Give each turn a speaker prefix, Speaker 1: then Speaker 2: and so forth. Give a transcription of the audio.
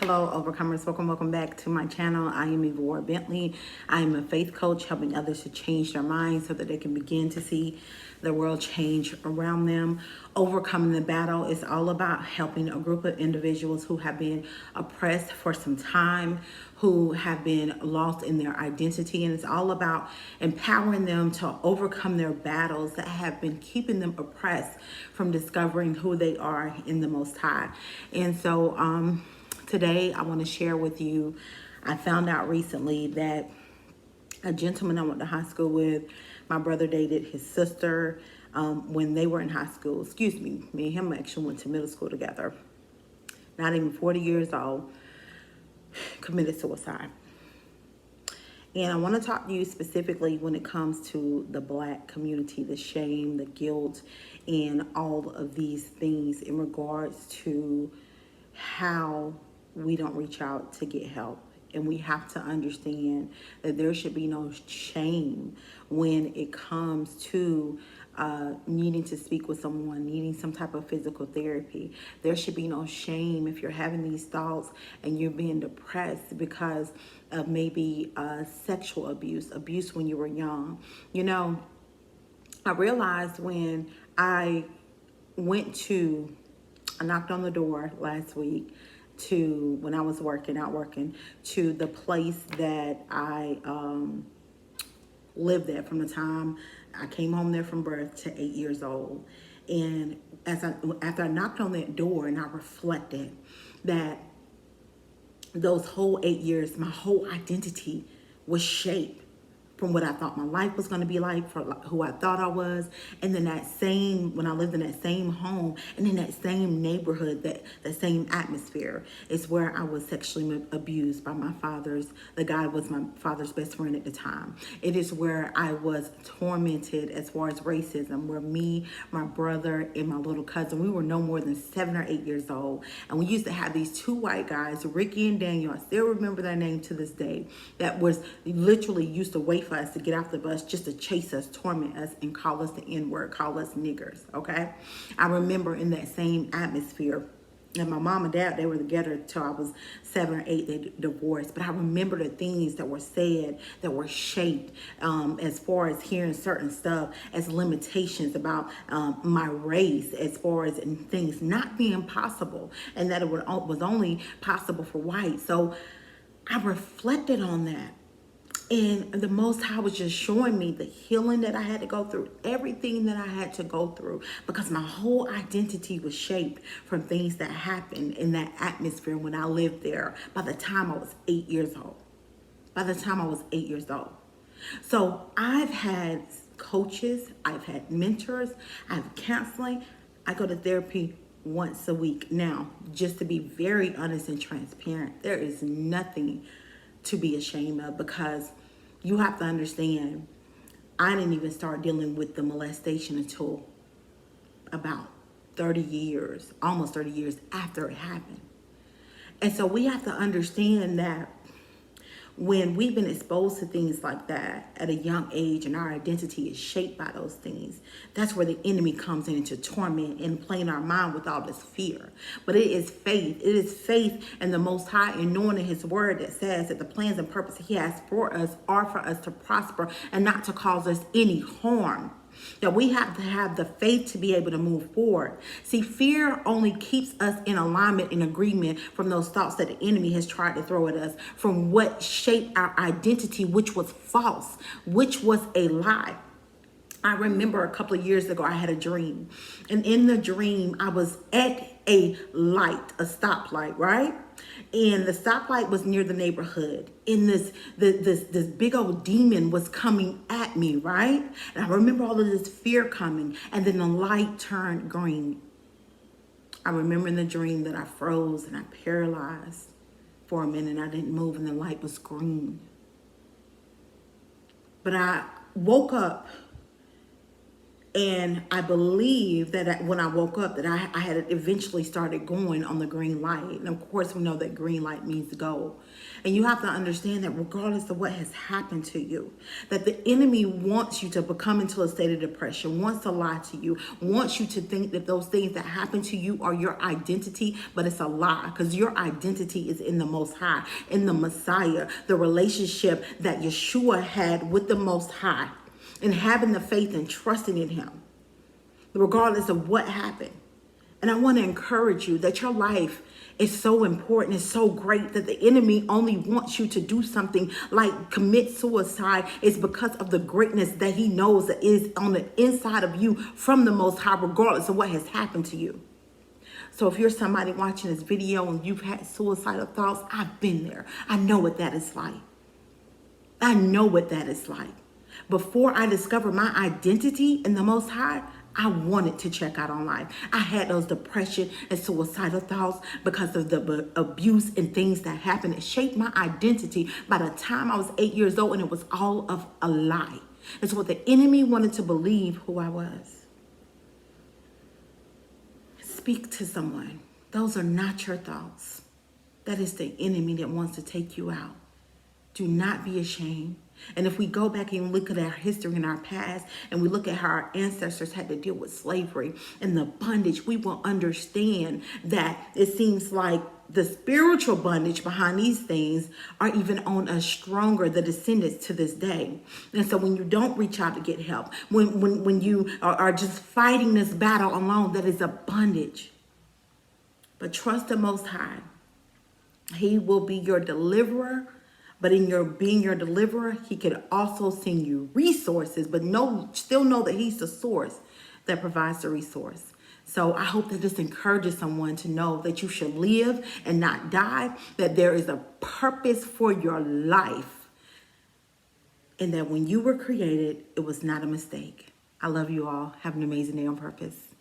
Speaker 1: Hello, overcomers. Welcome back to my channel. I am Eva Ward Bentley. I am a faith coach helping others to change their minds so that they can begin to see the world change around them. Overcoming the battle is all about helping a group of individuals who have been oppressed for some time, who have been lost in their identity, and it's all about empowering them to overcome their battles that have been keeping them oppressed from discovering who they are in the Most High. And so today I want to share with you, I found out recently that a gentleman I went to high school with, my brother dated his sister when they were in high school. Excuse me, me and him actually went to middle school together. Not even 40 years old, committed suicide. And I want to talk to you specifically when it comes to the Black community, the shame, the guilt, and all of these things in regards to how we don't reach out to get help. And we have to understand that there should be no shame when it comes to needing to speak with someone, needing some type of physical therapy. There should be no shame if you're having these thoughts and you're being depressed because of maybe sexual abuse when you were young. You know, I realized when I knocked on the door last week to when I was out working to the place that I lived at from the time I came home there from birth to 8 years old. And after I knocked on that door and I reflected that those whole 8 years, my whole identity was shaped from what I thought my life was going to be like, for who I thought I was. And then when I lived in that same home and in that same neighborhood, that same atmosphere is where I was sexually abused by the guy who was my father's best friend at the time. It is where I was tormented as far as racism, where me, my brother, and my little cousin, we were no more than 7 or 8 years old. And we used to have these two white guys, Ricky and Daniel, I still remember their name to this day, that was literally used to wait for us to get off the bus just to chase us, torment us, and call us the N-word, call us niggers, okay? I remember in that same atmosphere, and my mom and dad, they were together till I was 7 or 8, they divorced. But I remember the things that were said, that were shaped as far as hearing certain stuff as limitations about my race, as far as things not being possible, and that it was only possible for white. So I reflected on that. And the Most High was just showing me the healing that I had to go through, everything that I had to go through, because my whole identity was shaped from things that happened in that atmosphere when I lived there by the time I was 8 years old. So I've had coaches, I've had mentors, I have counseling. I go to therapy once a week. Now, just to be very honest and transparent, there is nothing to be ashamed of, because you have to understand, I didn't even start dealing with the molestation until about 30 years, almost 30 years after it happened. And so we have to understand that when we've been exposed to things like that at a young age and our identity is shaped by those things, that's where the enemy comes in to torment and play in our mind with all this fear. But it is faith. It is faith in the Most High and knowing in His word that says that the plans and purposes He has for us are for us to prosper and not to cause us any harm. That we have to have the faith to be able to move forward. See, fear only keeps us in alignment and agreement from those thoughts that the enemy has tried to throw at us, from what shaped our identity, which was false, which was a lie. I remember a couple of years ago, I had a dream. And in the dream, I was at a light, a stoplight, right? And the stoplight was near the neighborhood. And this big old demon was coming at me, right? And I remember all of this fear coming. And then the light turned green. I remember in the dream that I froze and I paralyzed for a minute. I didn't move and the light was green. But I woke up And I believe that when I woke up, that I had eventually started going on the green light. And of course, we know that green light means go. And you have to understand that regardless of what has happened to you, that the enemy wants you to become into a state of depression, wants to lie to you, wants you to think that those things that happen to you are your identity, but it's a lie, because your identity is in the Most High, in the Messiah, the relationship that Yeshua had with the Most High, and having the faith and trusting in him, regardless of what happened. And I want to encourage you that your life is so important, it's so great, that the enemy only wants you to do something like commit suicide is because of the greatness that he knows that is on the inside of you from the Most High, regardless of what has happened to you. So if you're somebody watching this video and you've had suicidal thoughts, I've been there. I know what that is like. I know what that is like. Before I discovered my identity in the Most High, I wanted to check out on life. I had those depression and suicidal thoughts because of the abuse and things that happened. It shaped my identity by the time I was 8 years old, and it was all of a lie. It's what the enemy wanted to believe who I was. Speak to someone. Those are not your thoughts. That is the enemy that wants to take you out. Do not be ashamed. And if we go back and look at our history and our past, and we look at how our ancestors had to deal with slavery and the bondage, we will understand that it seems like the spiritual bondage behind these things are even on us stronger, the descendants to this day. And so when you don't reach out to get help, when you are just fighting this battle alone, that is a bondage. But trust the Most High. He will be your deliverer. But in your being your deliverer, he could also send you resources, but still know that he's the source that provides the resource. So I hope that this encourages someone to know that you should live and not die, that there is a purpose for your life, and that when you were created, it was not a mistake. I love you all. Have an amazing day on purpose.